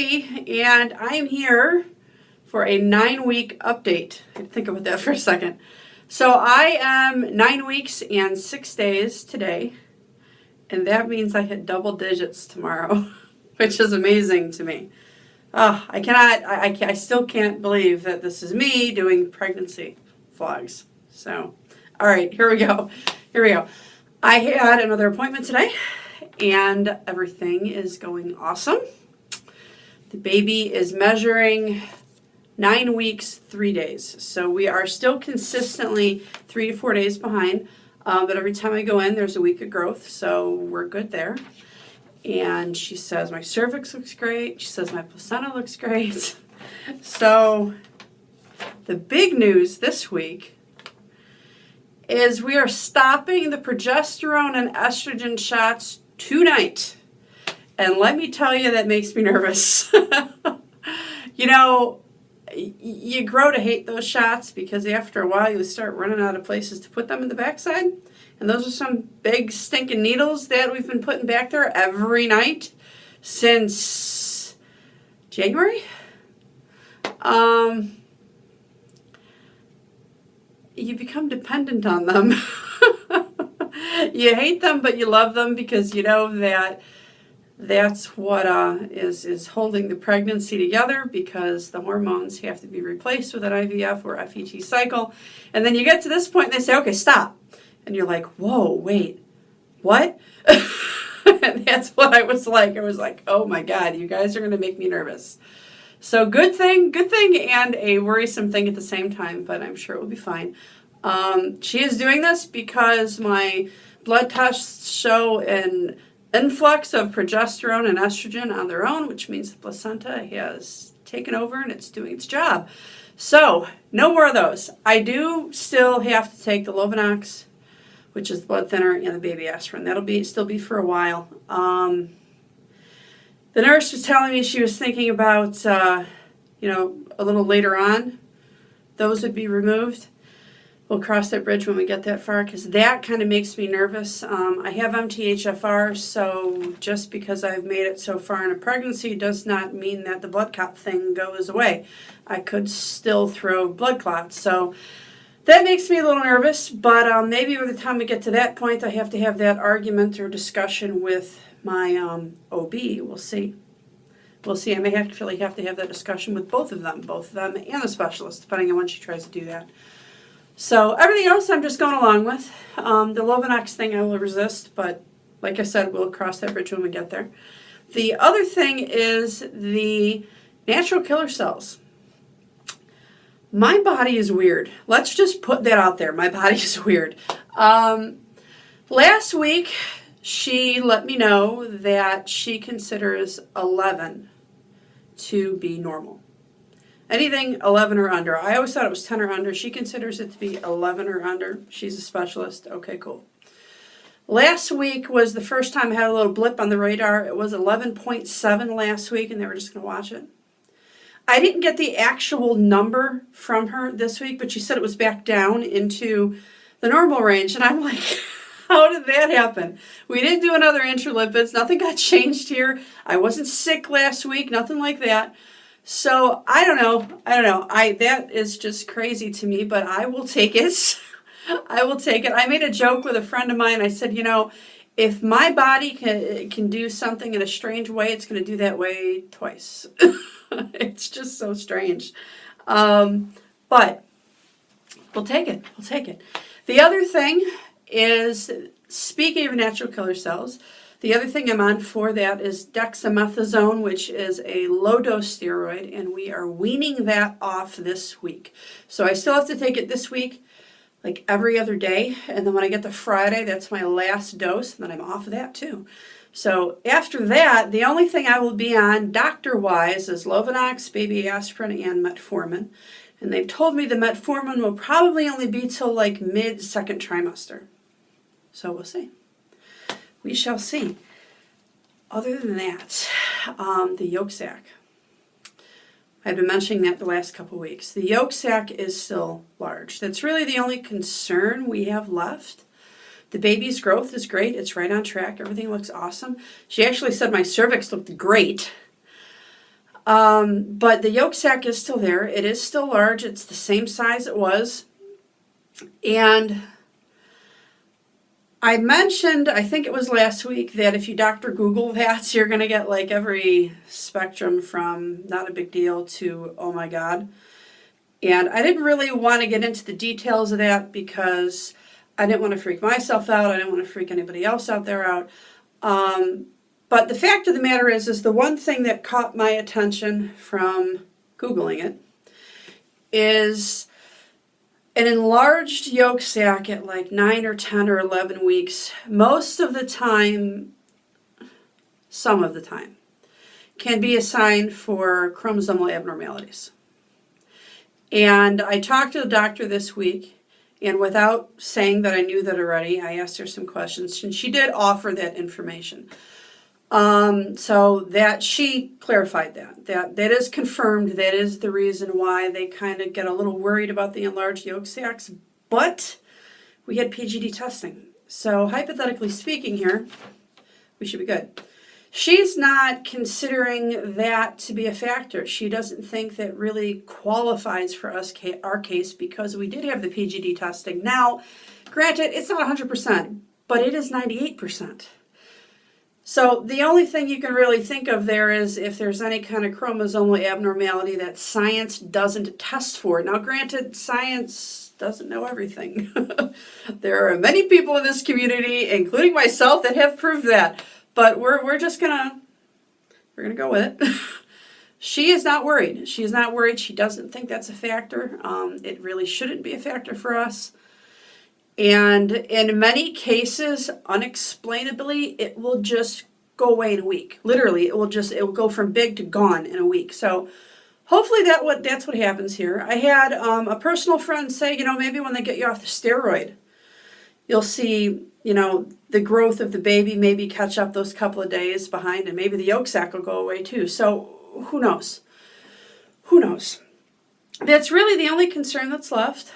Fe, and I am here for a 9-week update. I had to think about that for a second. So I am 9 weeks and 6 days today, and that means I hit double digits tomorrow, which is amazing to me. I still can't believe that this is me doing pregnancy vlogs. So, all right, here we go. I had another appointment today, and everything is going awesome. The baby is measuring 9 weeks, 3 days. So we are still consistently 3 to 4 days behind. But every time I go in, there's a week of growth. So we're good there. And she says my cervix looks great. She says my placenta looks great. So the big news this week is we are stopping the progesterone and estrogen shots tonight. And let me tell you, that makes me nervous. You know, you grow to hate those shots because after a while you start running out of places to put them in the backside. And those are some big stinking needles that we've been putting back there every night since January. You become dependent on them. You hate them, but you love them because you know that that's what is holding the pregnancy together, because the hormones have to be replaced with an IVF or FET cycle. And then you get to this point and they say, okay, stop. And you're like, whoa, wait, what? And that's what I was like. I was like, oh my God, you guys are going to make me nervous. So good thing, and a worrisome thing at the same time, but I'm sure it will be fine. She is doing this because my blood tests show an influx of progesterone and estrogen on their own, which means the placenta has taken over and it's doing its job. So no more of those. I do still have to take the Lovenox, which is the blood thinner, and the baby aspirin. That'll still be for a while. The nurse was telling me she was thinking about, a little later on, those would be removed. We'll cross that bridge when we get that far, because that kind of makes me nervous. I have MTHFR, so just because I've made it so far in a pregnancy does not mean that the blood clot thing goes away. I could still throw blood clots. So that makes me a little nervous, but maybe by the time we get to that point, I have to have that argument or discussion with my OB. We'll see. I may actually have to have that discussion with both of them and the specialist, depending on when she tries to do that. So everything else I'm just going along with. The Lovenox thing I will resist, but like I said, we'll cross that bridge when we get there. The other thing is the natural killer cells. My body is weird. Let's just put that out there. My body is weird. Last week, she let me know that she considers 11 to be normal. Anything 11 or under. I always thought it was 10 or under. She considers it to be 11 or under. She's a specialist. Okay, cool. Last week was the first time I had a little blip on the radar. It was 11.7 last week, and they were just going to watch it. I didn't get the actual number from her this week, but she said it was back down into the normal range. And I'm like, how did that happen? We didn't do another intralipids. Nothing got changed here. I wasn't sick last week. Nothing like that. So I don't know. That is just crazy to me, but I will take it. I will take it. I made a joke with a friend of mine. I said, if my body can do something in a strange way, it's going to do that way twice. It's just so strange. But we'll take it. The other thing is, speaking of natural killer cells, the other thing I'm on for that is dexamethasone, which is a low-dose steroid, and we are weaning that off this week. So I still have to take it this week, like every other day, and then when I get to Friday, that's my last dose, and then I'm off of that too. So after that, the only thing I will be on doctor-wise is Lovenox, baby aspirin, and metformin. And they've told me the metformin will probably only be till like mid-second trimester. So we'll see. We shall see. Other than that, the yolk sac. I've been mentioning that the last couple weeks. The yolk sac is still large. That's really the only concern we have left. The baby's growth is great. It's right on track. Everything looks awesome. She actually said my cervix looked great. But the yolk sac is still there. It is still large. It's the same size it was. And I mentioned, I think it was last week, that if you Dr. Google that, you're going to get like every spectrum from not a big deal to, oh my God. And I didn't really want to get into the details of that because I didn't want to freak myself out. I didn't want to freak anybody else out there out. But the fact of the matter is the one thing that caught my attention from Googling it is an enlarged yolk sac at like 9 or 10 or 11 weeks, most of the time, some of the time, can be a sign for chromosomal abnormalities. And I talked to the doctor this week, and without saying that I knew that already, I asked her some questions, and she did offer that information. So that she clarified that is confirmed. That is the reason why they kind of get a little worried about the enlarged yolk sacs. But we had PGD testing. So hypothetically speaking here, we should be good. She's not considering that to be a factor. She doesn't think that really qualifies for us, our case, because we did have the PGD testing. Now, granted, it's not 100%, but it is 98%. So the only thing you can really think of there is if there's any kind of chromosomal abnormality that science doesn't test for. Now, granted, science doesn't know everything. There are many people in this community, including myself, that have proved that. But we're just gonna go with it. She is not worried. She is not worried. She doesn't think that's a factor. It really shouldn't be a factor for us. And in many cases, unexplainably, it will just go away in a week. Literally, it will go from big to gone in a week. So hopefully that's what happens here. I had a personal friend say, maybe when they get you off the steroid, you'll see, the growth of the baby maybe catch up those couple of days behind, and maybe the yolk sac will go away too. So who knows? Who knows? That's really the only concern that's left.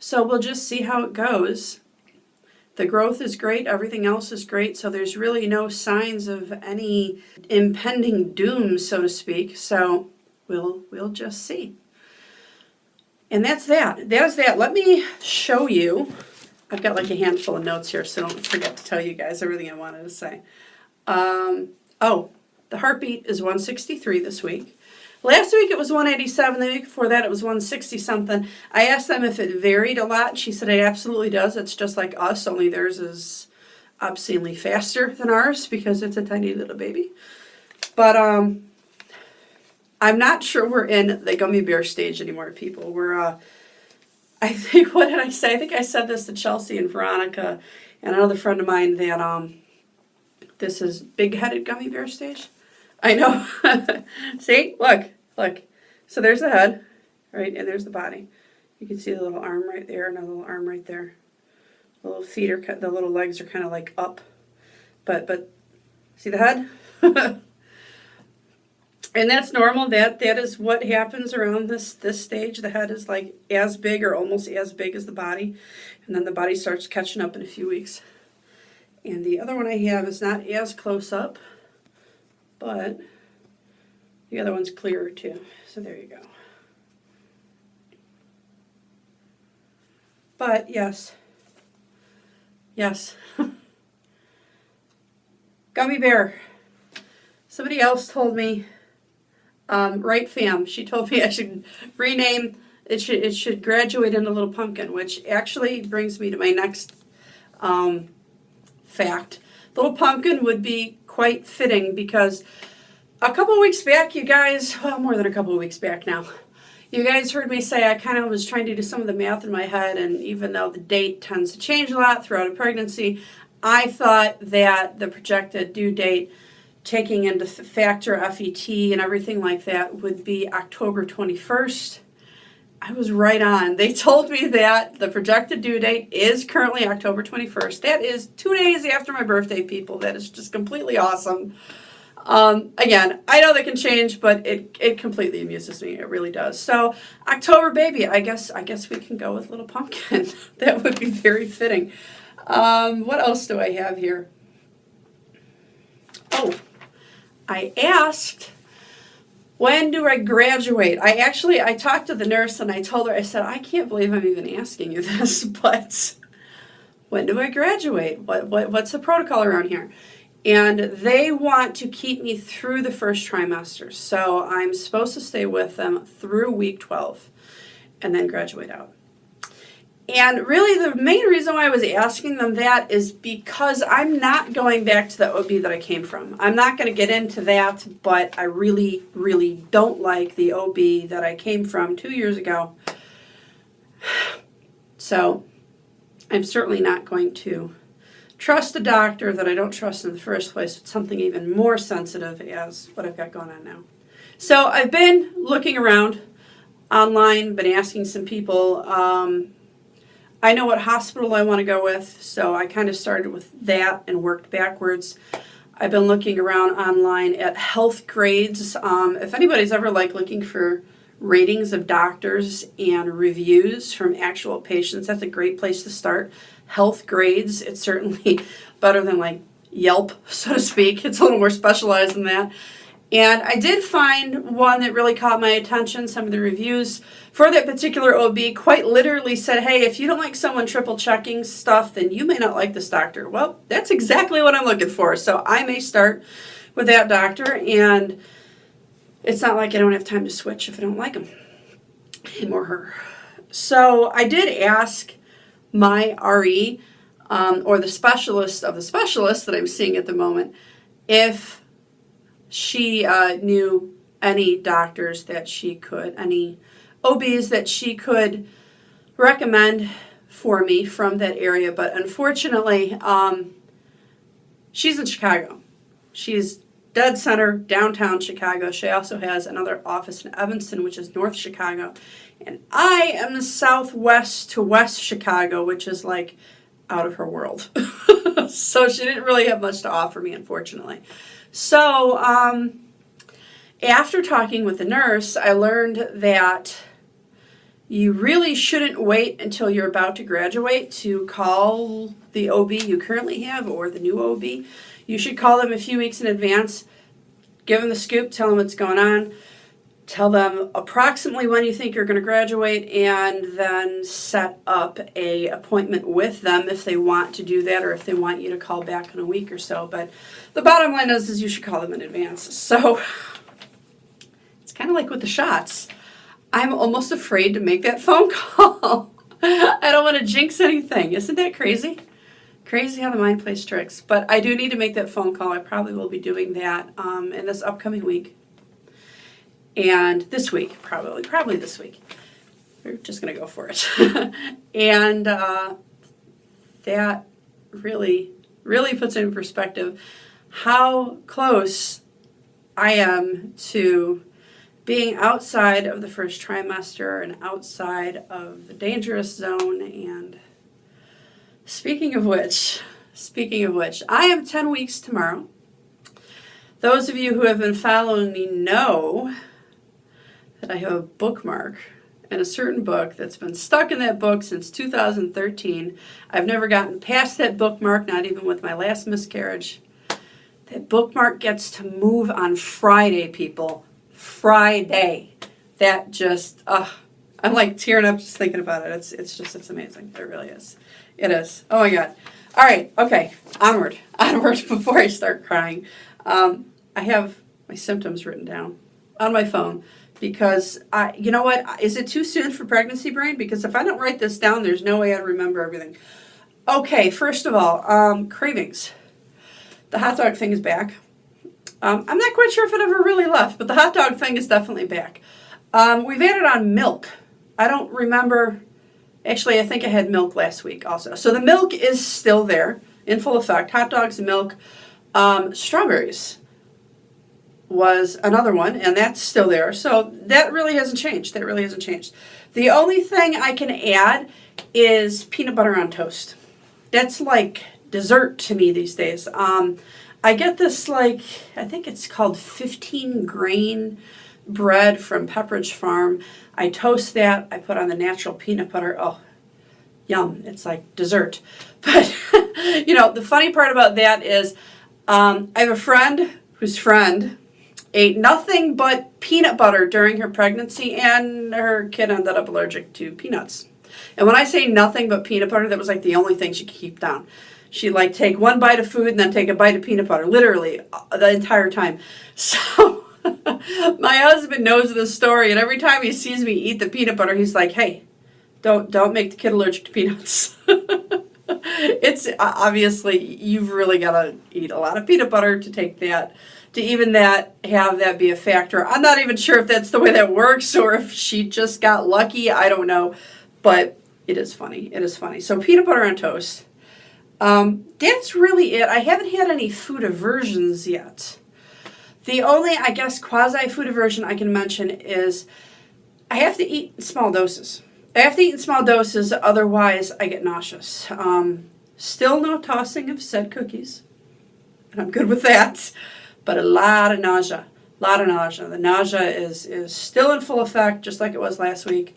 So we'll just see how it goes. The growth is great. Everything else is great. So there's really no signs of any impending doom, so to speak. So we'll just see. And that's that. That's that. Let me show you. I've got like a handful of notes here, so don't forget to tell you guys everything I wanted to say. The heartbeat is 163 this week. Last week it was 187. The week before that it was 160 something. I asked them if it varied a lot. She said it absolutely does. It's just like us, only theirs is obscenely faster than ours because it's a tiny little baby. But I'm not sure we're in the gummy bear stage anymore, people. We're I think, what did I say? I think I said this to Chelsea and Veronica and another friend of mine that this is big-headed gummy bear stage. I know. See? Look. So there's the head, right? And there's the body. You can see the little arm right there and a little arm right there. The little feet are, the little legs are kind of like up. But see the head? And that's normal. That is what happens around this stage. The head is like as big or almost as big as the body. And then the body starts catching up in a few weeks. And the other one I have is not as close up, but the other one's clearer too. So there you go. But yes. Gummy bear. Somebody else told me, right fam, she told me I should rename, it should graduate into Little Pumpkin, which actually brings me to my next fact. Little Pumpkin would be quite fitting because a couple of weeks back, you guys, well, more than a couple of weeks back now, you guys heard me say I kind of was trying to do some of the math in my head, and even though the date tends to change a lot throughout a pregnancy, I thought that the projected due date, taking into factor FET and everything like that, would be October 21st. I was right on. They told me that the projected due date is currently October 21st. That is 2 days after my birthday, people. That is just completely awesome. Again, I know they can change, but it completely amuses me. It really does. So October baby, I guess we can go with Little Pumpkin. That would be very fitting. What else do I have here? Oh, I asked When do I graduate? I talked to the nurse and I told her, I said, I can't believe I'm even asking you this, but when do I graduate? What's the protocol around here? And they want to keep me through the first trimester. So I'm supposed to stay with them through week 12 and then graduate out. And really the main reason why I was asking them that is because I'm not going back to the OB that I came from. I'm not going to get into that, but I really, really don't like the OB that I came from 2 years ago. So I'm certainly not going to trust a doctor that I don't trust in the first place with something even more sensitive as what I've got going on now. So I've been looking around online, been asking some people. I know what hospital I want to go with, so I kind of started with that and worked backwards. I've been looking around online at health grades. If anybody's ever looking for ratings of doctors and reviews from actual patients, that's a great place to start. Health grades, it's certainly better than Yelp, so to speak. It's a little more specialized than that. And I did find one that really caught my attention. Some of the reviews for that particular OB quite literally said, hey, if you don't like someone triple checking stuff, then you may not like this doctor. Well, that's exactly what I'm looking for. So I may start with that doctor, and it's not like I don't have time to switch if I don't like him, him or her. So I did ask my RE, or the specialist of the specialist that I'm seeing at the moment, if she knew any doctors that she could, any OBs that she could recommend for me from that area. But unfortunately, she's in Chicago. She's dead center, downtown Chicago. She also has another office in Evanston, which is North Chicago. And I am southwest to West Chicago, which is out of her world. So she didn't really have much to offer me, unfortunately. So after talking with the nurse, I learned that you really shouldn't wait until you're about to graduate to call the OB you currently have or the new OB. You should call them a few weeks in advance, give them the scoop, tell them what's going on, tell them approximately when you think you're going to graduate, and then set up a appointment with them if they want to do that or if they want you to call back in a week or so. But the bottom line is you should call them in advance. So it's kind of like with the shots. I'm almost afraid to make that phone call. I don't want to jinx anything. Isn't that crazy? Crazy how the mind plays tricks. But I do need to make that phone call. I probably will be doing that in this upcoming week. And this week, probably this week. We're just going to go for it. And that really, really puts in perspective how close I am to being outside of the first trimester and outside of the dangerous zone. And speaking of which, I am 10 weeks tomorrow. Those of you who have been following me know that I have a bookmark in a certain book that's been stuck in that book since 2013. I've never gotten past that bookmark, not even with my last miscarriage. That bookmark gets to move on Friday, people. Friday. That just, I'm tearing up just thinking about it. It's amazing. It really is. It is. Oh my God. All right. Okay. Onward before I start crying. I have my symptoms written down on my phone because you know what? Is it too soon for pregnancy brain? Because if I don't write this down, there's no way I'd remember everything. Okay. First of all, cravings. The hot dog thing is back. I'm not quite sure if it ever really left, but the hot dog thing is definitely back. We've added on milk. I don't remember. Actually, I think I had milk last week also. So the milk is still there in full effect. Hot dogs and milk. Strawberries was another one, and that's still there. So that really hasn't changed. The only thing I can add is peanut butter on toast. That's like dessert to me these days. I get this I think it's called 15 grain bread from Pepperidge Farm. I toast that. I put on the natural peanut butter. Oh, yum. It's like dessert. But, the funny part about that is I have a friend whose friend ate nothing but peanut butter during her pregnancy, and her kid ended up allergic to peanuts. And when I say nothing but peanut butter, that was like the only thing she could keep down. She'd like take one bite of food and then take a bite of peanut butter, literally the entire time. So my husband knows this story, and every time he sees me eat the peanut butter, he's like, "Hey, don't make the kid allergic to peanuts." It's obviously, you've really got to eat a lot of peanut butter to take that, to even that, have that be a factor. I'm not even sure if that's the way that works or if she just got lucky. I don't know, but it is funny. It is funny. So peanut butter on toast. That's really it. I haven't had any food aversions yet. The only, I guess, quasi-food aversion I can mention is I have to eat in small doses. I have to eat in small doses, otherwise I get nauseous. Still no tossing of said cookies, and I'm good with that, but a lot of nausea. The nausea is still in full effect, just like it was last week.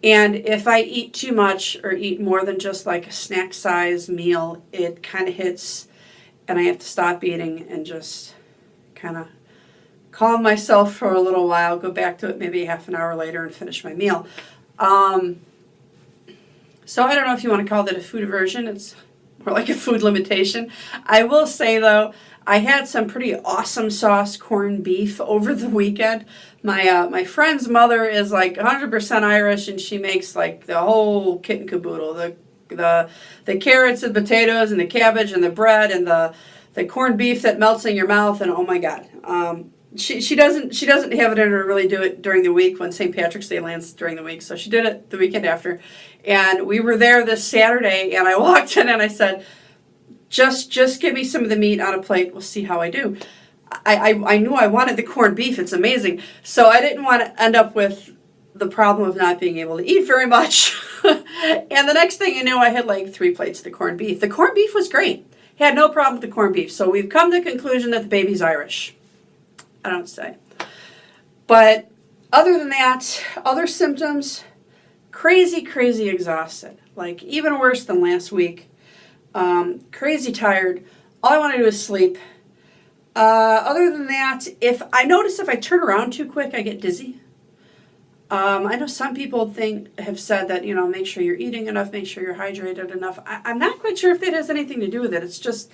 And if I eat too much or eat more than just like a snack size meal, it kind of hits, and I have to stop eating and just kind of calm myself for a little while, go back to it maybe half an hour later and finish my meal. So I don't know if you want to call that a food aversion. It's more like a food limitation. I will say though, I had some pretty awesome sauce corned beef over the weekend. My friend's mother is like 100% Irish, and she makes like the whole kit and caboodle. The carrots and potatoes and the cabbage and the bread and the corned beef that melts in your mouth, and oh my God. She doesn't have it in her to really do it during the week when St. Patrick's Day lands during the week. So she did it the weekend after. And we were there this Saturday, and I walked in and I said, just give me some of the meat on a plate. We'll see how I do. I knew I wanted the corned beef. It's amazing. So I didn't want to end up with the problem of not being able to eat very much. And the next thing I knew, I had like 3 plates of the corned beef. The corned beef was great. Had no problem with the corned beef. So we've come to the conclusion that the baby's Irish. I don't say. But other than that, other symptoms, crazy exhausted. Like even worse than last week. Crazy tired. All I want to do is sleep. Other than that, if I turn around too quick, I get dizzy. I know some people have said that, make sure you're eating enough, make sure you're hydrated enough. I'm not quite sure if that has anything to do with it. It's just,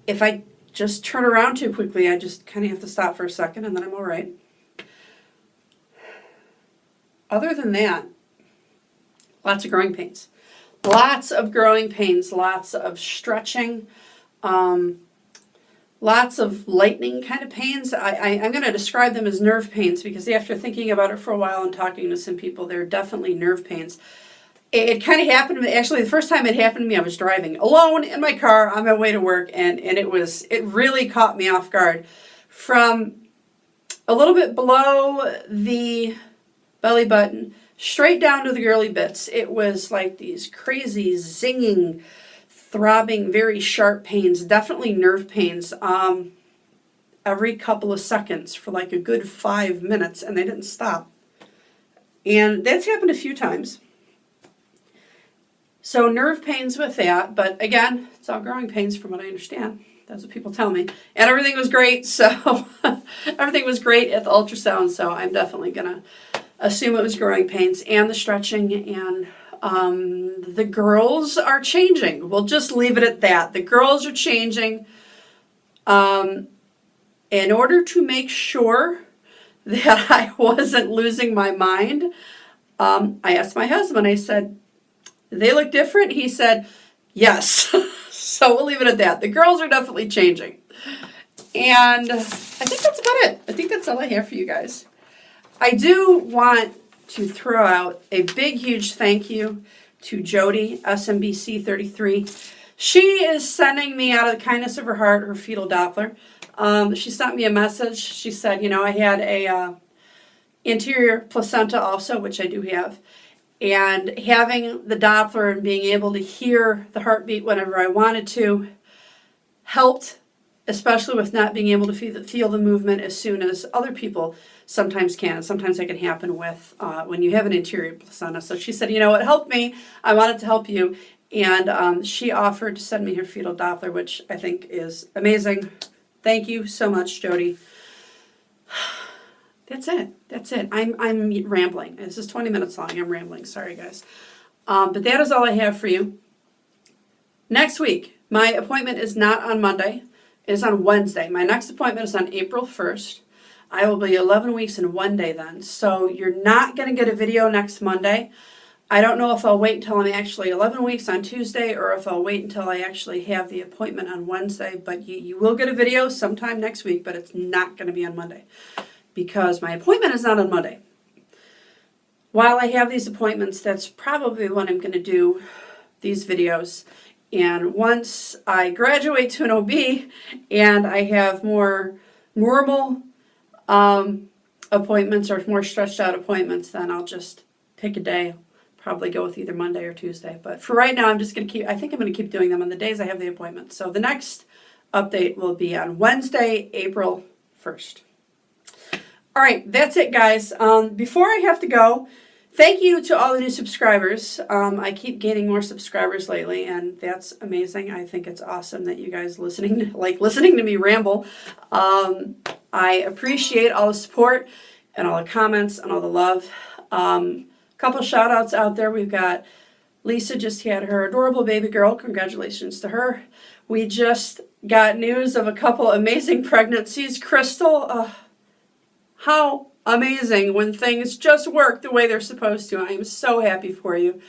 if I just turn around too quickly, I just kind of have to stop for a second, and then I'm all right. Other than that, lots of growing pains. Lots of growing pains, lots of stretching, lots of lightning kind of pains. I'm going to describe them as nerve pains because after thinking about it for a while and talking to some people, they're definitely nerve pains. It kind of happened to me, actually the first time it happened to me, I was driving alone in my car on my way to work, and it really caught me off guard. From a little bit below the belly button, straight down to the girly bits, it was like these crazy, zinging, throbbing, very sharp pains, definitely nerve pains, every couple of seconds for like a good 5 minutes, and they didn't stop. And that's happened a few times. So nerve pains with that, but again, it's all growing pains from what I understand. That's what people tell me. And everything was great, so everything was great at the ultrasound, so I'm definitely going to assume it was growing pains and the stretching, and the girls are changing. We'll just leave it at that. The girls are changing. In order to make sure that I wasn't losing my mind, I asked my husband, I said, they look different? He said, yes. So we'll leave it at that. The girls are definitely changing. And I think that's about it. I think that's all I have for you guys. I do want to throw out a big, huge thank you to Jody, SMBC 33. She is sending me, out of the kindness of her heart, her fetal Doppler. She sent me a message. She said, I had a anterior placenta also, which I do have. And having the Doppler and being able to hear the heartbeat whenever I wanted to helped, especially with not being able to feel the movement as soon as other people sometimes can. Sometimes that can happen with when you have an anterior placenta. So she said, it helped me. I wanted to help you. And she offered to send me her fetal Doppler, which I think is amazing. Thank you so much, Jody. That's it. That's it. I'm rambling. This is 20 minutes long. I'm rambling. Sorry, guys. But that is all I have for you. Next week, my appointment is not on Monday. It is on Wednesday. My next appointment is on April 1st. I will be 11 weeks and 1 day then. So you're not going to get a video next Monday. I don't know if I'll wait until I'm actually 11 weeks on Tuesday or if I'll wait until I actually have the appointment on Wednesday. But you will get a video sometime next week, but it's not going to be on Monday because my appointment is not on Monday. While I have these appointments, that's probably when I'm going to do these videos. And once I graduate to an OB and I have more normal appointments or more stretched out appointments, then I'll just pick a day. Probably go with either Monday or Tuesday. But for right now, I'm just going to I think I'm going to keep doing them on the days I have the appointment. So the next update will be on Wednesday, April 1st. All right, that's it, guys. Before I have to go, thank you to all the new subscribers. I keep gaining more subscribers lately, and that's amazing. I think it's awesome that you guys listening to me ramble. I appreciate all the support and all the comments and all the love. Couple shout outs out there. We've got Lisa just had her adorable baby girl. Congratulations to her. We just got news of a couple amazing pregnancies. Crystal, how amazing when things just work the way they're supposed to. I am so happy for you.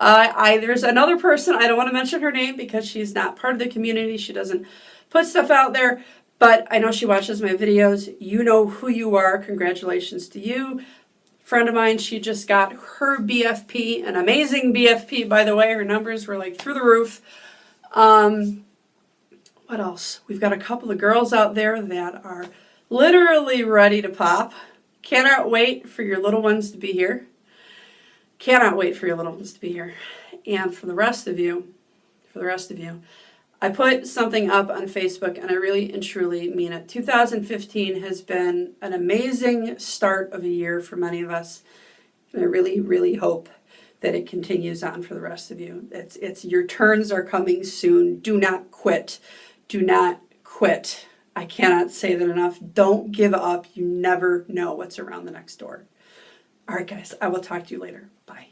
There's another person, I don't want to mention her name because she's not part of the community. She doesn't put stuff out there, but I know she watches my videos. You know who you are. Congratulations to you. Friend of mine, she just got her BFP, an amazing BFP, by the way. Her numbers were like through the roof. What else? We've got a couple of girls out there that are literally ready to pop. Cannot wait for your little ones to be here. Cannot wait for your little ones to be here. And for the rest of you, I put something up on Facebook, and I really and truly mean it. 2015 has been an amazing start of a year for many of us, and I really, really hope that it continues on for the rest of you. It's your turns are coming soon. Do not quit. Do not quit. I cannot say that enough. Don't give up. You never know what's around the next door. All right, guys, I will talk to you later. Bye.